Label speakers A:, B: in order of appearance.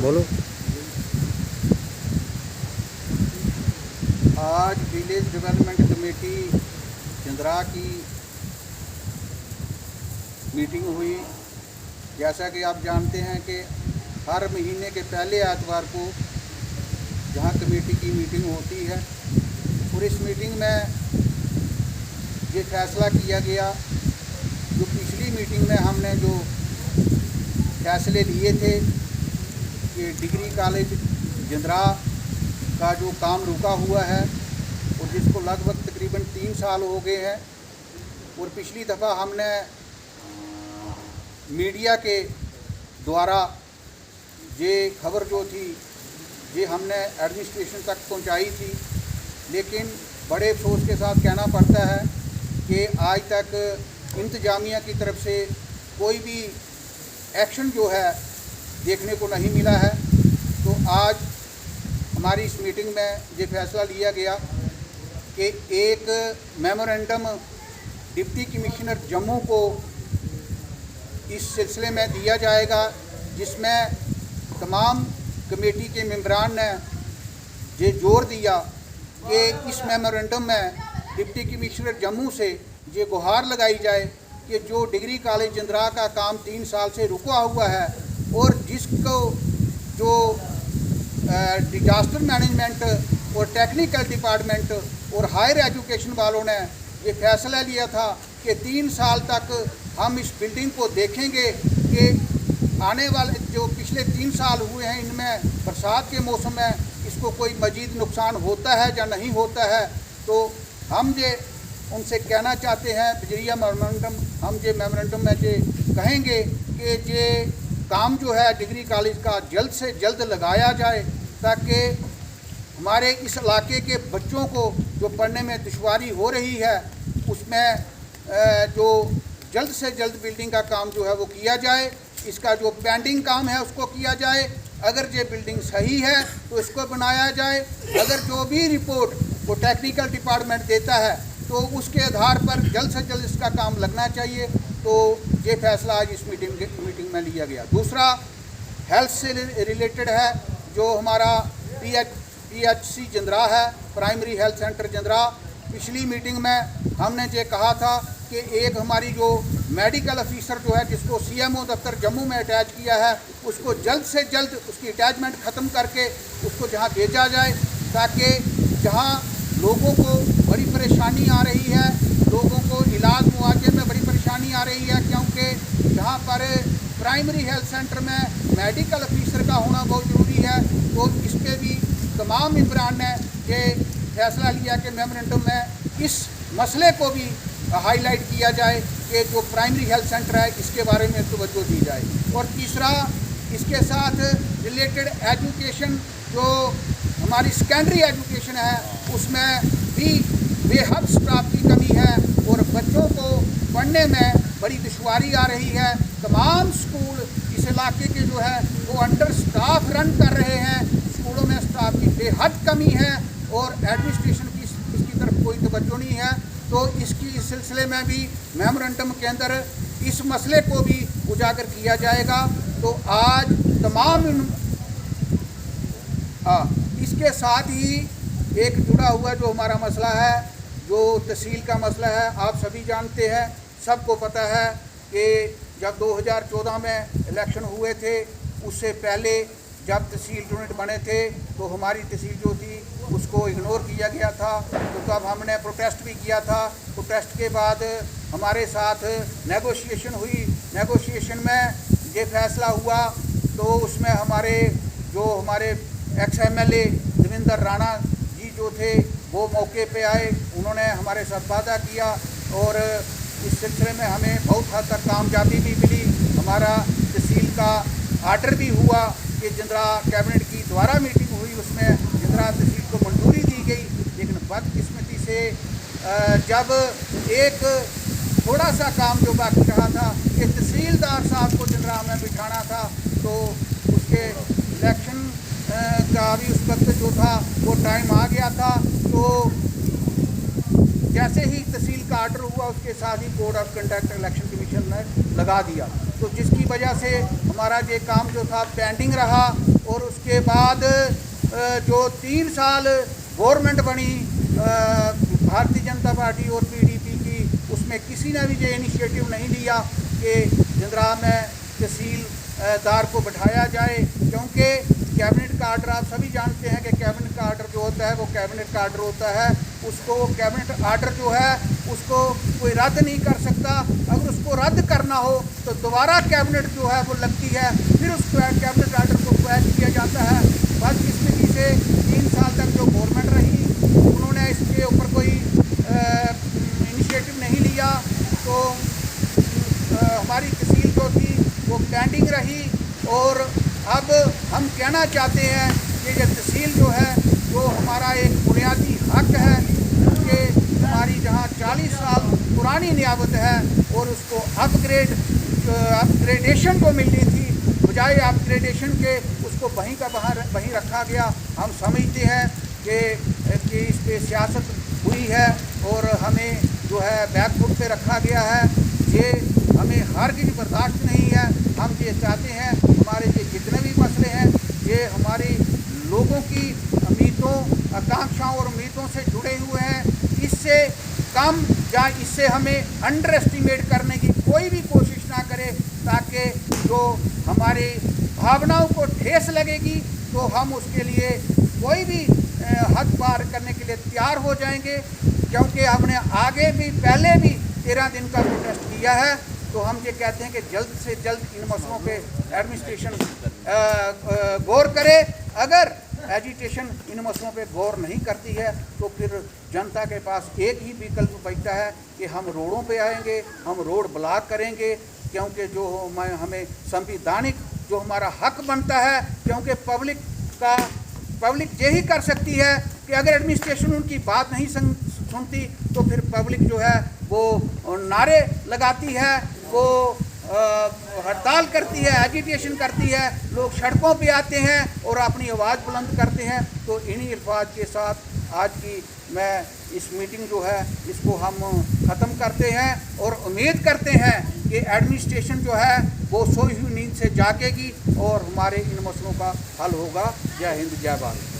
A: बोलो।
B: आज village development committee Chandra की मीटिंग हुई। जैसा कि आप जानते हैं कि हर महीने के पहले एतवार को जहां कमेटी की मीटिंग होती है और इस मीटिंग में ये फैसला किया गया, जो पिछली मीटिंग में हमने जो फैसले लिए थे कि डिग्री कॉलेज जिंद्रा का जो काम रुका हुआ है और जिसको लगभग तकरीबन 3 साल हो गए हैं, और पिछली दफ़ा हमने मीडिया के द्वारा ये खबर जो थी ये हमने एडमिनिस्ट्रेशन तक पहुंचाई थी, लेकिन बड़े अफसोस के साथ कहना पड़ता है कि आज तक इंतजामिया की तरफ से कोई भी एक्शन जो है देखने को नहीं मिला है। तो आज हमारी इस मीटिंग में ये फैसला लिया गया कि एक मेमोरेंडम डिप्टी कमिश्नर जम्मू को इस सिलसिले में दिया जाएगा, जिसमें तमाम कमेटी के मेंबरान ने ये जोर दिया कि इस मेमोरेंडम में डिप्टी कमिश्नर जम्मू से ये गुहार लगाई जाए कि जो डिग्री कॉलेज जिंद्रा का काम 3 साल से रुका हुआ है और जिसको जो डिजास्टर मैनेजमेंट और टेक्निकल डिपार्टमेंट और हायर एजुकेशन वालों ने ये फैसला लिया था कि 3 साल तक हम इस बिल्डिंग को देखेंगे कि आने वाले जो पिछले 3 साल हुए हैं इनमें बरसात के मौसम में इसको कोई मजीद नुकसान होता है या नहीं होता है। तो हम ये उनसे कहना चाहते हैं बजरिया मेमोरेंडम, हम ये मेमोरेंडम में ये कहेंगे कि ये काम जो है डिग्री कॉलेज का जल्द से जल्द लगाया जाए, ताकि हमारे इस इलाके के बच्चों को जो पढ़ने में दुश्वारी हो रही है उसमें जो जल्द से जल्द बिल्डिंग का काम जो है वो किया जाए। इसका जो पेंडिंग काम है उसको किया जाए। अगर ये बिल्डिंग सही है तो इसको बनाया जाए। अगर जो भी रिपोर्ट वो टेक्निकल डिपार्टमेंट देता है तो उसके आधार पर जल्द से जल्द इसका काम लगना चाहिए। तो ये फैसला आज इस मीटिंग में लिया गया। दूसरा हेल्थ से रिलेटेड है, जो हमारा PHC जिंद्रा है, प्राइमरी हेल्थ सेंटर जिंद्रा। पिछली मीटिंग में हमने ये कहा था कि एक हमारी जो मेडिकल ऑफिसर जो है जिसको CMO दफ्तर जम्मू में अटैच किया है उसको जल्द से जल्द उसकी अटैचमेंट ख़त्म करके उसको जहां भेजा जाए, ताकि जहां लोगों को बड़ी परेशानी आ रही है, लोगों को इलाज मुआवजे में बड़ी परेशानी आ रही है, क्योंकि जहां पर प्राइमरी हेल्थ सेंटर में मेडिकल ऑफिसर का होना बहुत ज़रूरी है। तो इस पर भी तमाम मेंबरान ने ये फैसला लिया कि मेमोरेंडम में इस मसले को भी हाईलाइट किया जाए कि जो प्राइमरी हेल्थ सेंटर है इसके बारे में तवज्जो दी जाए। और तीसरा, इसके साथ रिलेटेड एजुकेशन जो हमारी सेकेंडरी एजुकेशन है उसमें भी बेहद स्टाफ की कमी है और बच्चों को पढ़ने में बड़ी दुश्वारी आ रही है। तमाम स्कूल इस इलाके के जो है वो अंडर स्टाफ रन कर रहे हैं। स्कूलों में स्टाफ की बेहद कमी है और एडमिनिस्ट्रेशन की इसकी तरफ कोई तवज्जो नहीं है। तो इसकी इस सिलसिले में भी मेमोरेंडम के अंदर इस मसले को भी उजागर किया जाएगा। तो आज तमाम इसके साथ ही एक जुड़ा हुआ जो हमारा मसला है, जो तहसील का मसला है, आप सभी जानते हैं, सबको पता है कि जब 2014 में इलेक्शन हुए थे उससे पहले जब तहसील यूनिट बने थे तो हमारी तहसील जो थी उसको इग्नोर किया गया था। तो तब हमने प्रोटेस्ट भी किया था। प्रोटेस्ट के बाद हमारे साथ नेगोशिएशन हुई। नेगोशिएशन में ये फैसला हुआ तो उसमें हमारे एक्स MLA देवेंद्र राणा जी जो थे वो मौके पे आए, उन्होंने हमारे साथ वादा किया और इस सिलसिले में हमें बहुत हद तक कामयाबी भी मिली। हमारा तहसील का आर्डर भी हुआ कि जिंद्रा कैबिनेट की दोबारा मीटिंग हुई, उसमें जिंद्रा तहसील को मंजूरी दी गई। लेकिन बदकिस्मती से जब एक थोड़ा सा काम जो बाकी रहा था कि तहसीलदार साहब को जिंद्रा में बिठाना था, तो उसके इलेक्शन का भी उस वक्त जो था वो टाइम आ गया था। तो जैसे ही तहसील का आर्डर हुआ उसके साथ ही code of conduct election commission ने लगा दिया। तो जिसकी वजह से हमारा ये काम जो था पेंडिंग रहा। और उसके बाद जो 3 साल गवर्नमेंट बनी भारतीय जनता पार्टी और पीडीपी की, उसमें किसी ने भी ये इनिशिएटिव नहीं लिया कि जिंद्राह में तहसीलदार को बैठाया जाए, क्योंकि कैबिनेट का आर्डर आप सभी जानते हैं कि कैबिनेट का आर्डर जो होता है वो कैबिनेट का आर्डर होता है। उसको कैबिनेट आर्डर जो है उसको कोई रद्द नहीं कर सकता। अगर उसको रद्द करना हो तो दोबारा कैबिनेट जो है वो लगती है, फिर उस कैबिनेट आर्डर को क्वैश किया जाता है। बदकिस्मती से 3 साल तक जो गवर्नमेंट रही उन्होंने इसके ऊपर कोई इनिशिएटिव नहीं लिया, तो हमारी तहसील जो थी वो पेंडिंग रही। और अब हम कहना चाहते हैं कि ये तहसील जो है जो हमारा एक बुनियादी हक है, कि हमारी जहाँ 40 साल पुरानी नियाबत है और उसको अपग्रेडेशन को मिलनी थी, बजाय अपग्रेडेशन के उसको वहीं का वहीं रखा गया। हम समझते हैं कि इस पर सियासत हुई है और हमें जो है बैकफुट पे रखा गया है। ये हमें हरगिज़ बर्दाश्त नहीं है। हम ये चाहते हैं हमारे ये जितने भी मसले हैं ये हमारी लोगों की उम्मीदों, आकांक्षाओं और उम्मीदों से जुड़े हुए हैं। इससे कम या इससे हमें अंडर एस्टिमेट करने की कोई भी कोशिश ना करें, ताकि जो हमारी भावनाओं को ठेस लगेगी तो हम उसके लिए कोई भी हद पार करने के लिए तैयार हो जाएंगे। क्योंकि हमने आगे भी पहले भी 13 दिन का प्रोटेस्ट किया है, तो हम ये कहते हैं कि जल्द से जल्द इन मसलों पे एडमिनिस्ट्रेशन गौर करे। अगर एजिटेशन इन मसलों पे गौर नहीं करती है तो फिर जनता के पास एक ही विकल्प बचता है कि हम रोडों पे आएंगे, हम रोड ब्लॉक करेंगे, क्योंकि जो हमें संवैधानिक जो हमारा हक बनता है, क्योंकि पब्लिक यही कर सकती है कि अगर एडमिनिस्ट्रेशन उनकी बात नहीं सुनती तो फिर पब्लिक जो है वो नारे लगाती है, वो हड़ताल करती है, एजिटेशन करती है, लोग सड़कों पे आते हैं और अपनी आवाज़ बुलंद करते हैं। तो इन्हीं अल्फाज के साथ आज की मैं इस मीटिंग जो है इसको हम ख़त्म करते हैं और उम्मीद करते हैं कि एडमिनिस्ट्रेशन जो है वो सोई हुई नींद से जागेगी और हमारे इन मसलों का हल होगा। जय हिंद, जय भारत।